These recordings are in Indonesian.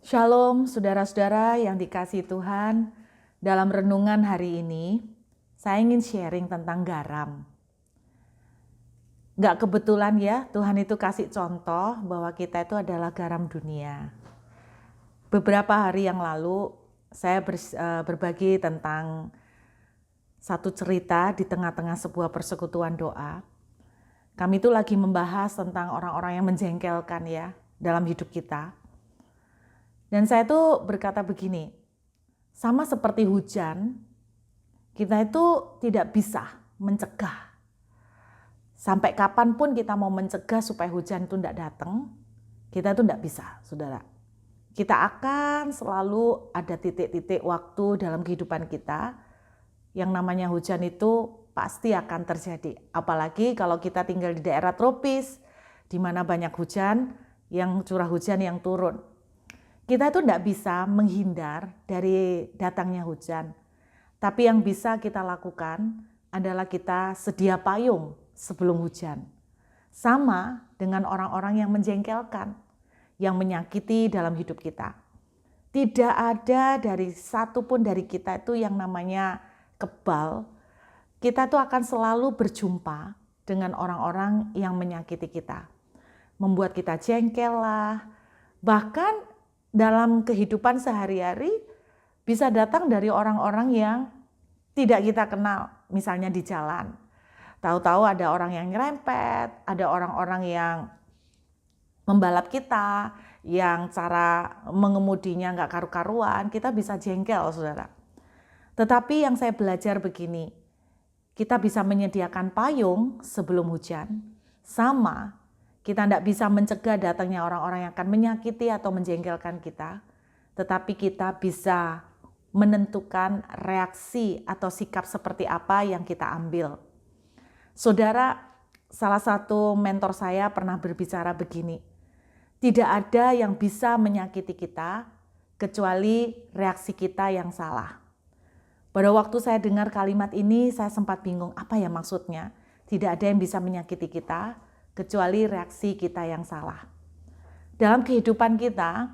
Shalom saudara-saudara yang dikasihi Tuhan. Dalam renungan hari ini, saya ingin sharing tentang garam. Gak kebetulan ya, Tuhan itu kasih contoh bahwa kita itu adalah garam dunia. Beberapa hari yang lalu, saya berbagi tentang satu cerita di tengah-tengah sebuah persekutuan doa. Kami itu lagi membahas tentang orang-orang yang menjengkelkan ya dalam hidup kita. Dan saya tuh berkata begini, sama seperti hujan, kita itu tidak bisa mencegah. Sampai kapanpun kita mau mencegah supaya hujan itu tidak datang, kita itu tidak bisa, saudara. Kita akan selalu ada titik-titik waktu dalam kehidupan kita, yang namanya hujan itu pasti akan terjadi. Apalagi kalau kita tinggal di daerah tropis, di mana banyak hujan, yang curah hujan yang turun. Kita itu tidak bisa menghindar dari datangnya hujan. Tapi yang bisa kita lakukan adalah kita sedia payung sebelum hujan. Sama dengan orang-orang yang menjengkelkan, yang menyakiti dalam hidup kita. Tidak ada dari satu pun dari kita itu yang namanya kebal. Kita itu akan selalu berjumpa dengan orang-orang yang menyakiti kita. Membuat kita jengkel lah. Bahkan dalam kehidupan sehari-hari bisa datang dari orang-orang yang tidak kita kenal, misalnya di jalan. Tahu-tahu ada orang yang nyerempet, ada orang-orang yang membalap kita, yang cara mengemudinya nggak karu-karuan, kita bisa jengkel, saudara. Tetapi yang saya belajar begini, kita bisa menyediakan payung sebelum hujan, sama kita tidak bisa mencegah datangnya orang-orang yang akan menyakiti atau menjengkelkan kita, tetapi kita bisa menentukan reaksi atau sikap seperti apa yang kita ambil. Saudara, salah satu mentor saya pernah berbicara begini, tidak ada yang bisa menyakiti kita kecuali reaksi kita yang salah. Pada waktu saya dengar kalimat ini, saya sempat bingung, apa ya maksudnya? Tidak ada yang bisa menyakiti kita kecuali reaksi kita yang salah. Dalam kehidupan kita,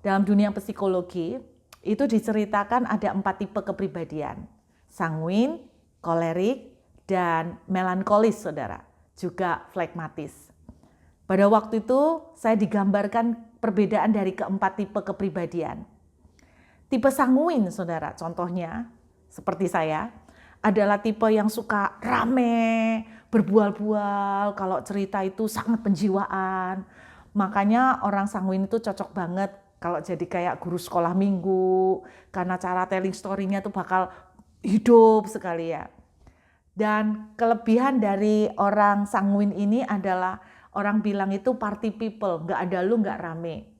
dalam dunia psikologi, itu diceritakan ada 4 tipe kepribadian. Sanguin, kolerik, dan melankolis, saudara. Juga flegmatis. Pada waktu itu, saya digambarkan perbedaan dari keempat tipe kepribadian. Tipe sanguin, saudara, contohnya, seperti saya, adalah tipe yang suka rame, berbual-bual, kalau cerita itu sangat penjiwaan. Makanya orang sanguin itu cocok banget kalau jadi kayak guru sekolah minggu, karena cara telling story-nya tuh bakal hidup sekali ya. Dan kelebihan dari orang sanguin ini adalah orang bilang itu party people, nggak ada lu nggak rame.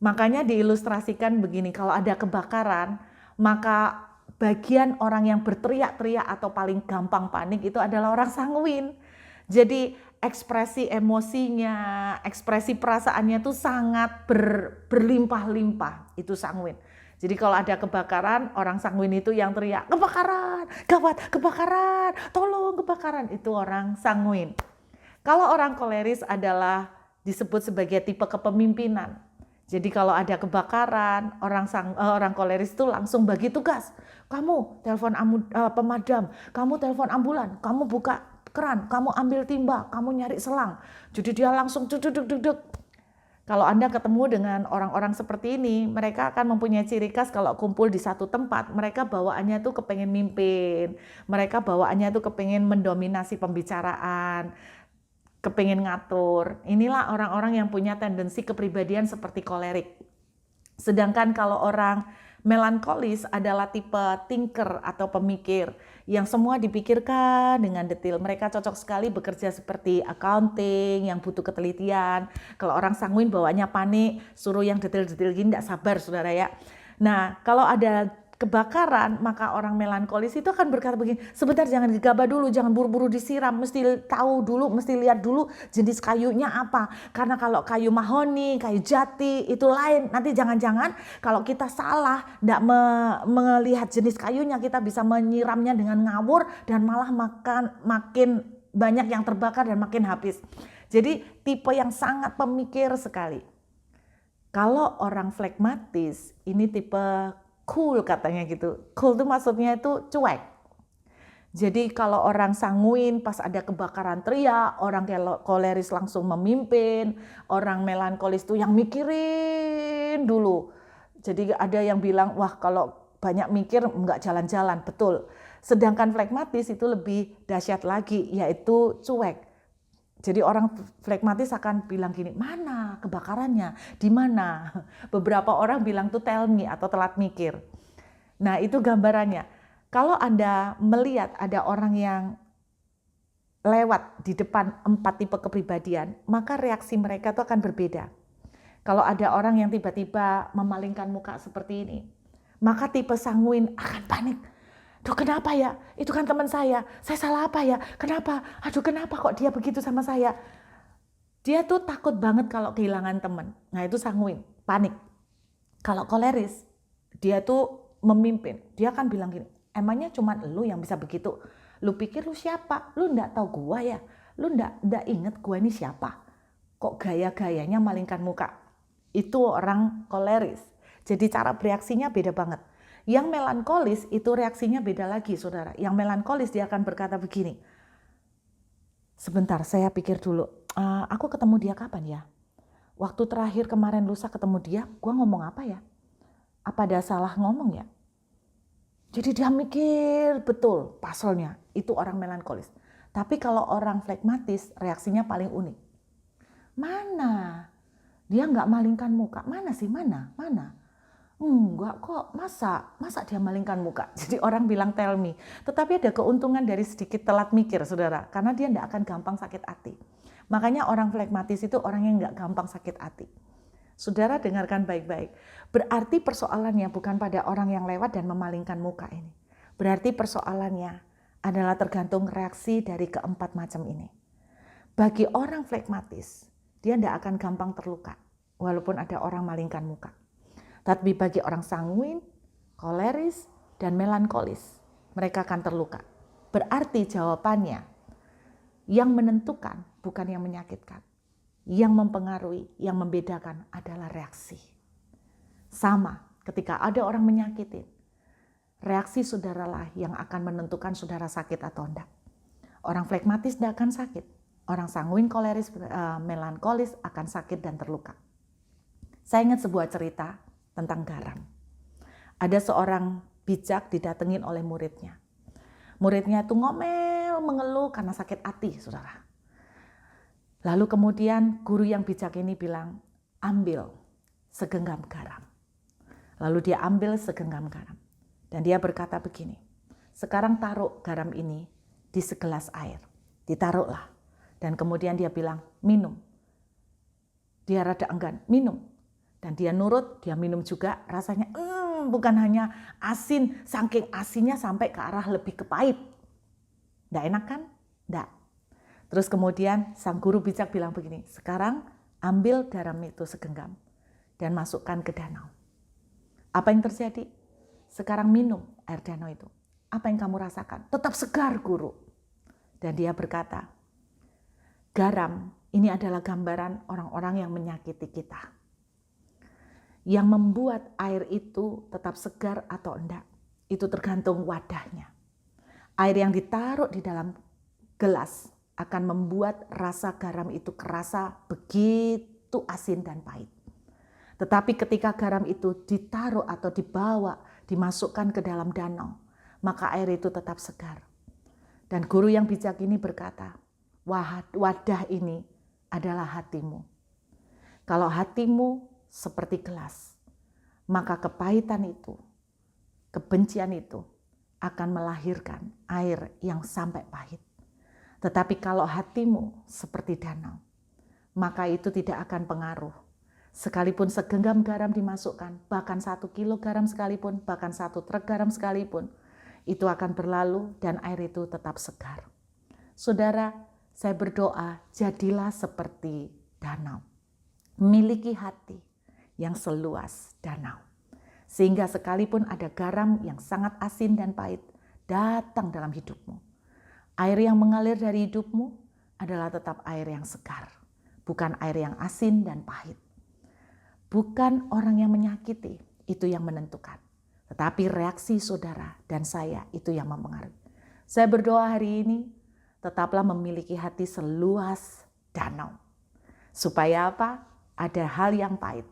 Makanya diilustrasikan begini, kalau ada kebakaran, maka bagian orang yang berteriak-teriak atau paling gampang panik itu adalah orang sanguin. Jadi ekspresi emosinya, ekspresi perasaannya itu sangat berlimpah-limpah, itu sanguin. Jadi kalau ada kebakaran, orang sanguin itu yang teriak, kebakaran, gawat, kebakaran, tolong kebakaran, itu orang sanguin. Kalau orang koleris adalah disebut sebagai tipe kepemimpinan. Jadi kalau ada kebakaran, orang koleris itu langsung bagi tugas. Kamu telepon pemadam, kamu telepon ambulan, kamu buka keran, kamu ambil timba, kamu nyari selang. Jadi dia langsung duduk. Kalau Anda ketemu dengan orang-orang seperti ini, mereka akan mempunyai ciri khas kalau kumpul di satu tempat, mereka bawaannya tuh kepengen mimpin, mereka bawaannya tuh kepengen mendominasi pembicaraan, kepengen ngatur. Inilah orang-orang yang punya tendensi kepribadian seperti kolerik. Sedangkan kalau orang melankolis adalah tipe thinker atau pemikir yang semua dipikirkan dengan detail. Mereka cocok sekali bekerja seperti accounting yang butuh ketelitian. Kalau orang sanguin bawaannya panik, suruh yang detail-detail gini tidak sabar, saudara ya. Nah, kalau ada kebakaran, maka orang melankolis itu akan berkata begini, sebentar jangan gegabah dulu, jangan buru-buru disiram, mesti tahu dulu, mesti lihat dulu jenis kayunya apa. Karena kalau kayu mahoni, kayu jati itu lain, nanti jangan-jangan kalau kita salah tidak melihat jenis kayunya, kita bisa menyiramnya dengan ngawur dan malah makin banyak yang terbakar dan makin habis. Jadi tipe yang sangat pemikir sekali. Kalau orang flekmatis, ini tipe cool katanya gitu. Cool itu maksudnya itu cuek. Jadi kalau orang sanguin pas ada kebakaran teriak, orang koleris langsung memimpin, orang melankolis tuh yang mikirin dulu. Jadi ada yang bilang, wah kalau banyak mikir nggak jalan-jalan, betul. Sedangkan flekmatis itu lebih dahsyat lagi, yaitu cuek. Jadi orang flekmatis akan bilang gini, mana kebakarannya, di mana? Beberapa orang bilang tuh tell me atau telat mikir. Nah itu gambarannya. Kalau Anda melihat ada orang yang lewat di depan 4 tipe kepribadian, maka reaksi mereka itu akan berbeda. Kalau ada orang yang tiba-tiba memalingkan muka seperti ini, maka tipe sanguin akan panik. Duh kenapa ya? Itu kan teman saya salah apa ya? Kenapa? Aduh kenapa kok dia begitu sama saya? Dia tuh takut banget kalau kehilangan teman. Nah itu sanguin, panik. Kalau koleris, dia tuh memimpin. Dia akan bilang gini, emangnya cuma lu yang bisa begitu? Lu pikir lu siapa? Lu nggak tahu gua ya? Lu nggak inget gua ini siapa? Kok gaya-gayanya malingkan muka? Itu orang koleris. Jadi cara bereaksinya beda banget. Yang melankolis itu reaksinya beda lagi, saudara. Yang melankolis dia akan berkata begini, sebentar saya pikir dulu, aku ketemu dia kapan ya? Waktu terakhir kemarin lusa ketemu dia, gua ngomong apa ya? Apa ada salah ngomong ya? Jadi dia mikir betul pasalnya, itu orang melankolis. Tapi kalau orang flekmatis, reaksinya paling unik. Mana? Dia nggak malingkan muka. Mana sih? Mana? Enggak kok, masa dia malingkan muka. Jadi orang bilang tell me. Tetapi ada keuntungan dari sedikit telat mikir, saudara. Karena dia nggak akan gampang sakit hati. Makanya orang flekmatis itu orang yang nggak gampang sakit hati. Saudara dengarkan baik-baik. Berarti persoalannya bukan pada orang yang lewat dan memalingkan muka ini. Berarti persoalannya adalah tergantung reaksi dari keempat macam ini. Bagi orang flekmatis, dia tidak akan gampang terluka, walaupun ada orang malingkan muka. Tapi bagi orang sanguin, koleris, dan melankolis, mereka akan terluka. Berarti jawabannya, yang menentukan bukan yang menyakitkan. Yang mempengaruhi, yang membedakan adalah reaksi. Sama ketika ada orang menyakitin, reaksi saudaralah yang akan menentukan saudara sakit atau enggak. Orang flekmatis tidak akan sakit. Orang sanguin, koleris, melankolis akan sakit dan terluka. Saya ingat sebuah cerita tentang garam. Ada seorang bijak didatengin oleh muridnya. Muridnya itu ngomel, mengeluh karena sakit hati, saudara. Lalu kemudian guru yang bijak ini bilang, ambil segenggam garam. Lalu dia ambil segenggam garam. Dan dia berkata begini, sekarang taruh garam ini di segelas air. Ditaruhlah. Dan kemudian dia bilang, minum. Dia rada enggan, minum. Dan dia nurut, dia minum juga. Rasanya bukan hanya asin, saking asinnya sampai ke arah lebih ke pahit. Nggak enak kan? Nggak. Terus kemudian sang guru bijak bilang begini, sekarang ambil garam itu segenggam dan masukkan ke danau. Apa yang terjadi? Sekarang minum air danau itu. Apa yang kamu rasakan? Tetap segar, guru. Dan dia berkata, garam ini adalah gambaran orang-orang yang menyakiti kita. Yang membuat air itu tetap segar atau enggak, itu tergantung wadahnya. Air yang ditaruh di dalam gelas akan membuat rasa garam itu kerasa begitu asin dan pahit. Tetapi ketika garam itu ditaruh atau dibawa, dimasukkan ke dalam danau, maka air itu tetap segar. Dan guru yang bijak ini berkata, wadah ini adalah hatimu. Kalau hatimu seperti gelas, maka kepahitan itu, kebencian itu akan melahirkan air yang sampai pahit. Tetapi kalau hatimu seperti danau, maka itu tidak akan pengaruh. Sekalipun segenggam garam dimasukkan, bahkan 1 kilo garam sekalipun, bahkan 1 truk garam sekalipun, itu akan berlalu dan air itu tetap segar. Saudara, saya berdoa, jadilah seperti danau. Miliki hati yang seluas danau. Sehingga sekalipun ada garam yang sangat asin dan pahit datang dalam hidupmu, air yang mengalir dari hidupmu adalah tetap air yang segar, bukan air yang asin dan pahit. Bukan orang yang menyakiti itu yang menentukan, tetapi reaksi saudara dan saya itu yang mempengaruhi. Saya berdoa hari ini, tetaplah memiliki hati seluas danau. Supaya apa? Ada hal yang pahit,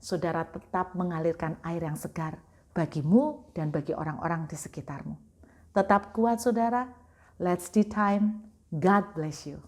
saudara tetap mengalirkan air yang segar bagimu dan bagi orang-orang di sekitarmu. Tetap kuat saudara. Let's do time. God bless you.